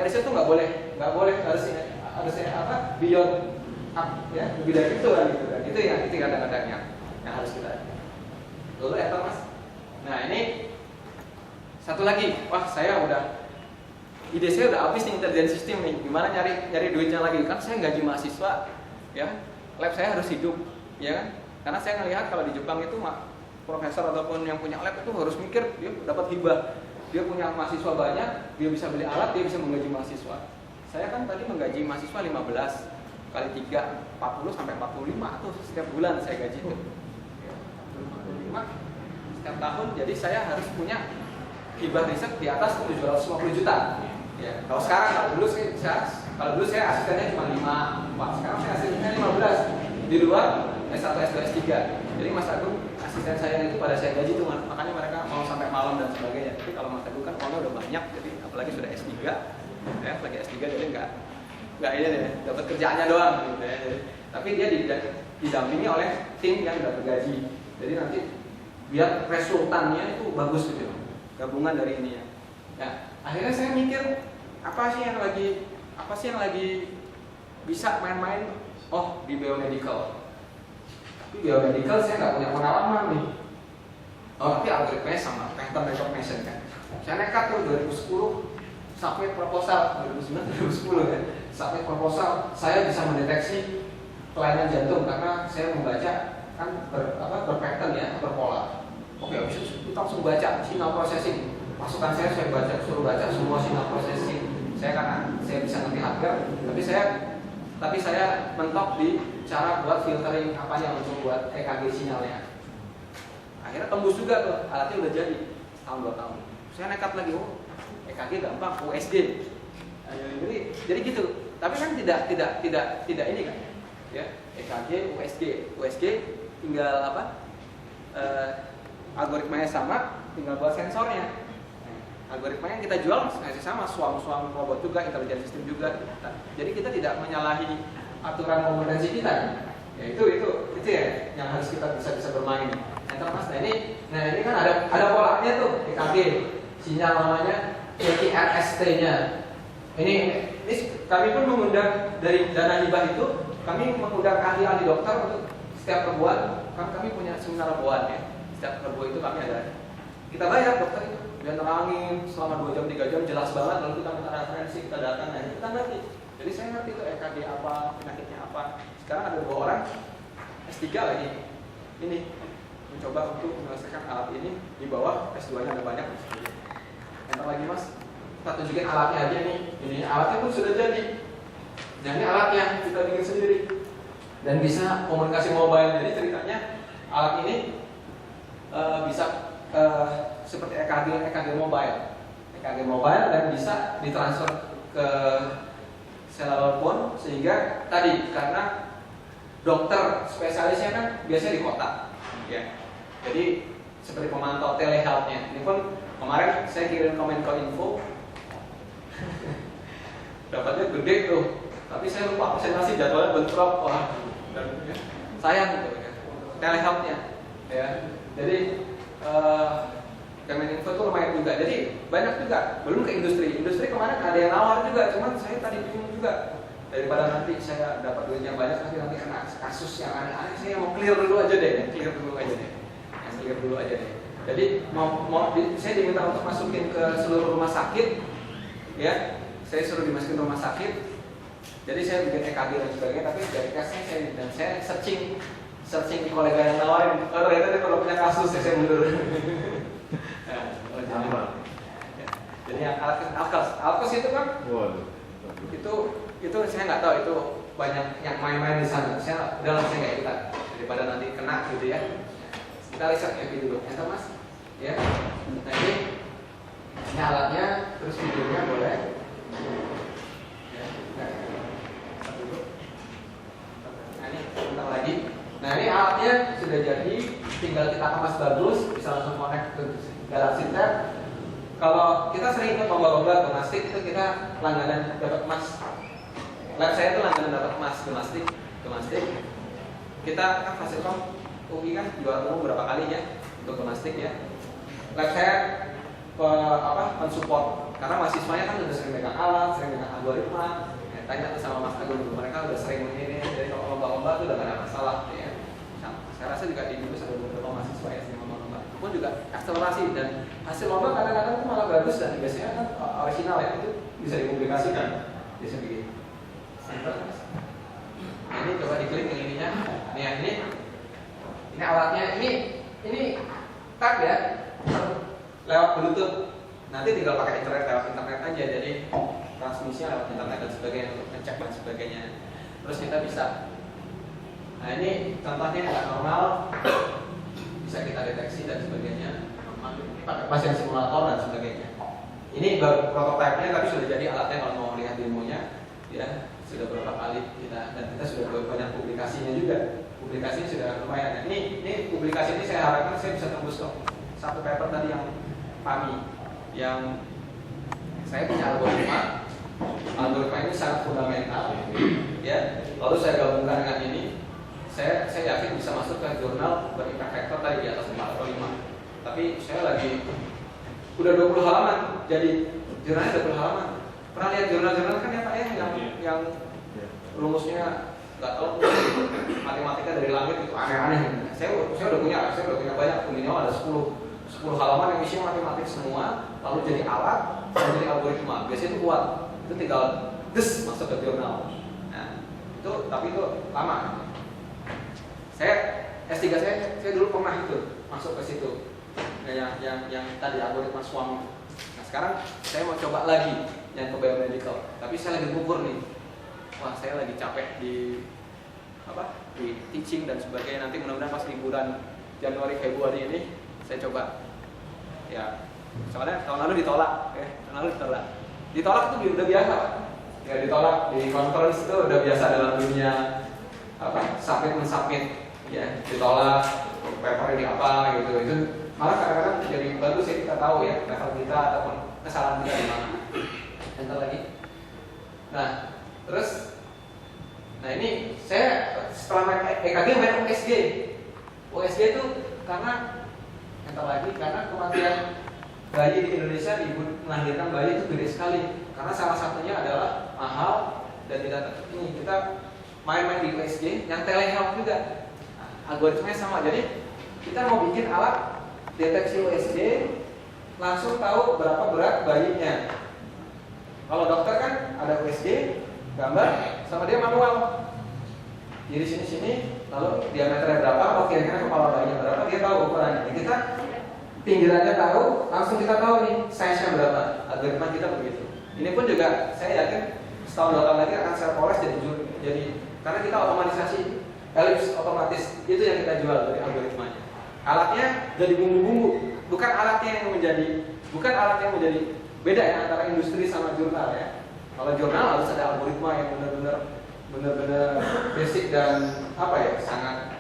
namanya riset tuh nggak boleh harus apa beyond ya, lebih dari itu kan gitu kan. Itu kadang-kadang yang harus kita lalu Mas. Nah ini satu lagi, wah ide saya udah habis nih intelligence system nih, gimana nyari duitnya lagi, kan saya gaji mahasiswa ya, lab saya harus hidup ya kan, karena saya ngelihat kalau di Jepang itu profesor ataupun yang punya lab itu harus mikir dia dapat hibah, dia punya mahasiswa banyak, dia bisa beli alat, dia bisa menggaji mahasiswa. Saya kan tadi menggaji mahasiswa 15 kali 3 40 sampai 45 tuh setiap bulan saya gaji tuh. 45 setiap tahun, jadi saya harus punya hibah riset di atas 750 juta. Ya, kalau dulu saya asistennya cuma 5, sekarang saya asistennya 15 di luar S1, S2, S3. Jadi Mas Agung asisten saya itu pada saya gaji tuh, makanya mereka mau sampai malam dan sebagainya. Tapi kalau Mas Agung kan uangnya udah banyak, jadi apalagi sudah S3, ya, apalagi S3 jadi nggak ini deh, dapat kerjaannya doang gitu ya. Tapi dia didampingi oleh tim yang udah bergaji. Jadi nanti biar resultannya itu bagus gitu, gabungan dari ini ya. Nah, akhirnya saya mikir apa sih yang lagi bisa main-main? Oh, di biomedical. Tapi biomedical saya nggak punya pengalaman nih. Oh, tapi algoritmanya sama, pattern recognition kan. Saya nekat tuh 2010 submit proposal, 2009 2010 kan. Submit proposal, saya bisa mendeteksi kelainan jantung karena saya membaca kan berpattern ya, berpola. Oke, habis itu kita langsung baca signal processing. Masukan saya suruh baca semua signal processing. Saya karena saya bisa ngerti hardware, tapi saya mentok di cara buat filtering apanya untuk buat EKG sinyalnya. Akhirnya tembus juga tuh, alatnya udah jadi tahun 2 tahun. Saya nekat lagi, EKG gampang, USG. Jadi gitu. Tapi kan tidak ini kan. Ya, EKG, USG tinggal algoritmanya sama, tinggal buat sensornya. Algoritma yang kita jual masih sama, suam robot juga, intelligence system juga. Jadi kita tidak menyalahi aturan kompetensi kita. Ya itu ya yang harus kita bisa bermain. Mas, nah ini kan ada polanya tuh, EKG, sinyal namanya ATRST-nya. Ini kami pun mengundang dari dana hibah itu, kami mengundang ahli dokter untuk setiap perbuan. Kami punya seminar perbuan ya. Setiap perbuan itu kami ada. Kita bayar dokter itu. Dia nerangin selama 2 jam 3 jam jelas banget, lalu kita minta referensi, kita datang, nah kita ngerti. Jadi saya ngerti itu EKG apa, penyakitnya apa. Sekarang ada 2 orang S3 lagi ini mencoba untuk menyelesaikan alat ini, di bawah S2-nya ada banyak. Entar lagi Mas, kita tunjukin alatnya aja nih. Ini alatnya pun sudah jadi. Nah ini alatnya kita bikin sendiri dan bisa komunikasi mobile. Jadi ceritanya alat ini bisa seperti EKG mobile dan bisa ditransfer ke cellular phone, sehingga tadi karena dokter spesialisnya kan biasanya di kota ya, jadi seperti pemantau telehealth-nya. Ini pun kemarin saya kirim Kominfo dapatnya gede tuh, tapi saya lupa presentasi, jadwalnya bentrok, dan sayang gitu ya, telehealth-nya ya. Jadi Kominfo itu lumayan juga, jadi banyak juga. Belum ke industri kemarin ada yang nawar juga, cuman saya tadi bingung juga, daripada nanti saya dapat duit yang banyak nanti kena kasus yang aneh-aneh, saya mau clear dulu aja deh. Jadi saya diminta untuk masukin ke seluruh rumah sakit ya, saya suruh dimasukin rumah sakit. Jadi saya bikin EKG dan sebagainya, tapi dari tesnya saya searching kolega yang nawarin, ternyata dia kalau punya kasus saya mundur. Jadi yang Alkes itu kan, itu saya nggak tahu, itu banyak yang main-main di sana. Saya nggak ikutan daripada nanti kena gitu ya. Kita riset kayak gitu dulu, enter Mas. Ya, nah ini alatnya, terus videonya boleh. Nah ini bentar lagi. Nah ini alatnya sudah jadi, tinggal kita kemas bagus, bisa langsung connect ke Galaxy Tab. Kalau kita sering ikut lomba-lomba gimnastik itu kita langganan dapat emas. Lab saya itu langganan dapat emas gimnastik. Kita kan Fasilkom UI kan juara umum berapa kali ya untuk gimnastik ya. Lab saya mensupport karena mahasiswanya kan udah sering megang alat, sering algoritma. Tanya tuh sama Mas Agung, mereka udah sering ini, jadi kalau lomba-lomba tuh udah gak ada masalah ya. Nah, saya rasa juga di Indonesia ada beberapa mahasiswa ya sering lomba-lomba. Pun juga akselerasi dan hasil lomba kadang-kadang tuh malah bagus dan biasanya kan original ya, itu bisa dipublikasikan. Biasanya begitu. Nah, ini coba diklik yang ininya. Nih ya, ini alatnya, ini tag ya, lewat Bluetooth. Nanti tinggal pakai lewat internet aja, jadi transmisinya lewat internet dan sebagainya untuk ngecek dan sebagainya. Terus kita bisa, nah ini contohnya nggak normal, bisa kita deteksi dan sebagainya. Ini pakai pasien simulator dan sebagainya. Ini baru prototipe-nya, tapi sudah jadi alatnya kalau mau melihat demonya, ya sudah berapa kali kita, dan kita sudah banyak publikasinya juga. Publikasinya sudah lumayan. Ini publikasi ini saya harapkan saya bisa tembus kok. Satu paper tadi yang PAMI, yang saya punya algoritma ini sangat fundamental, ya. Lalu saya gabungkan dengan ini, saya yakin bisa masuk ke jurnal berimpact factor tadi di atas 4 atau 5. Tapi saya lagi udah 20 halaman, jadi jurnalnya 20 halaman. Pernah lihat jurnal-jurnal kan ya Pak ya, yang rumusnya nggak tahu, matematika dari langit itu aneh-aneh. Saya udah punya banyak, minimal ada 10 halaman yang isinya matematik semua, lalu jadi alat, jadi algoritma. Biasanya itu kuat. Itu tinggal masuk ke jurnal. Nah, tapi itu lama. Saya S3 saya dulu pernah itu masuk ke situ. Nah, yang tadi algoritma SWAM. Nah, sekarang saya mau coba lagi yang ke biomedical. Tapi saya lagi gugur nih. Wah, saya lagi capek di teaching dan sebagainya. Nanti mudah-mudahan pas liburan Januari Februari ini saya coba. Ya, soalnya tahun lalu ditolak, ya. Ditolak itu udah biasa, ya ditolak di conference itu udah biasa dalam dunia submit, ya ditolak paper ini apa gitu. Itu malah kadang-kadang jadi bagus ya kita tahu ya level kita ataupun kesalahan kita di mana. Enter lagi. Nah, terus, ini saya setelah main EKG main USG. USG itu karena kematian bayi di Indonesia, ibu melahirkan bayi itu gede sekali. Karena salah satunya adalah mahal dan tidak ini kita main-main di USG yang telehealth juga. Nah, algoritmanya sama. Jadi kita mau bikin alat deteksi USG langsung tahu berapa berat bayinya. Kalau dokter kan ada USG, gambar, sama dia manual. Jadi sini, lalu diameternya berapa, kira-kira kepala bayinya berapa, dia tahu ukurannya. Kita pinggirannya tahu, langsung kita tahu nih size-nya berapa. Algoritma kita begitu. Ini pun juga saya yakin setahun 2 tahun lagi akan saya poles jadi karena kita otomatisasi elips otomatis itu yang kita jual dari algoritmanya. Alatnya jadi bumbu-bumbu, bukan alatnya yang menjadi beda ya antara industri sama jurnal ya. Kalau jurnal harus ada algoritma yang benar-benar basic dan sangat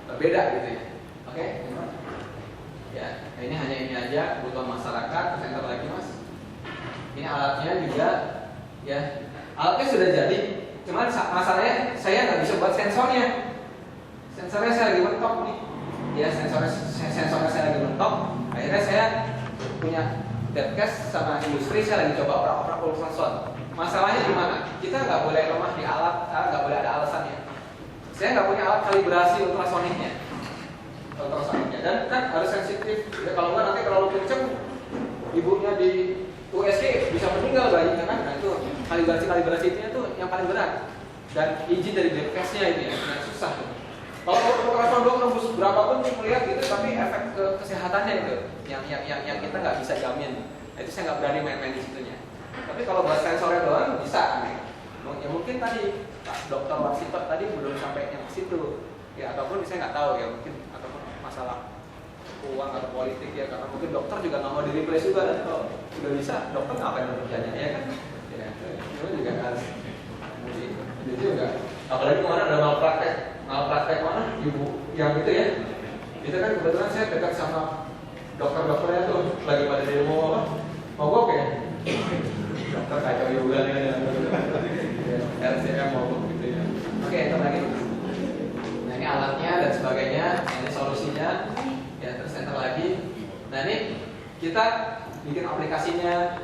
berbeda gitu ya. Oke. Ya, ini hanya ini aja kebutuhan masyarakat. Center lagi Mas. Ini alatnya juga ya. Alatnya sudah jadi, cuman masalahnya saya nggak bisa buat sensornya. Sensornya saya lagi mentok nih. Ya, sensornya saya lagi mentok. Akhirnya saya punya Deadcast sama industri, saya lagi coba orak-orak ultrasound. Masalahnya di mana? Kita nggak boleh lemah di alat, nggak boleh ada alasannya. Saya nggak punya alat kalibrasi ultrasoniknya, dan kan harus sensitif. Ya, kalau nggak nanti terlalu kenceng, ibunya di USG bisa meninggal bayinya kan. Nah itu kalibrasinya tuh yang paling berat. Dan izin dari Deadcast-nya ini yang susah. Kalau ultrasound doang nembus berapapun melihat gitu, tapi efek ke kesehatannya itu yang kita nggak bisa jamin. Nah, itu saya nggak berani main-main di situnya. Tapi kalau buat sensornya doang bisa. Ya mungkin tadi Pak Dokter Warsito tadi belum sampai yang ke situ. Ya ataupun saya nggak tahu ya, mungkin ataupun masalah uang atau politik ya, karena mungkin dokter juga nggak mau di-replace juga. Dan kalau udah bisa, dokter ngapain kerjanya ya kan? Ya itu juga harus itu juga. Apalagi kemarin ada malpraktek mana ibu yang itu ya. Itu kan kebetulan saya dekat sama dokter-dokternya tuh lagi pada demo mogok ya. Dokter kacau juga nih RCM mogok gitu ya. Oke, itu lagi. Nah ini alatnya dan sebagainya, ini solusinya. Ya terus enter lagi. Nah ini kita bikin aplikasinya,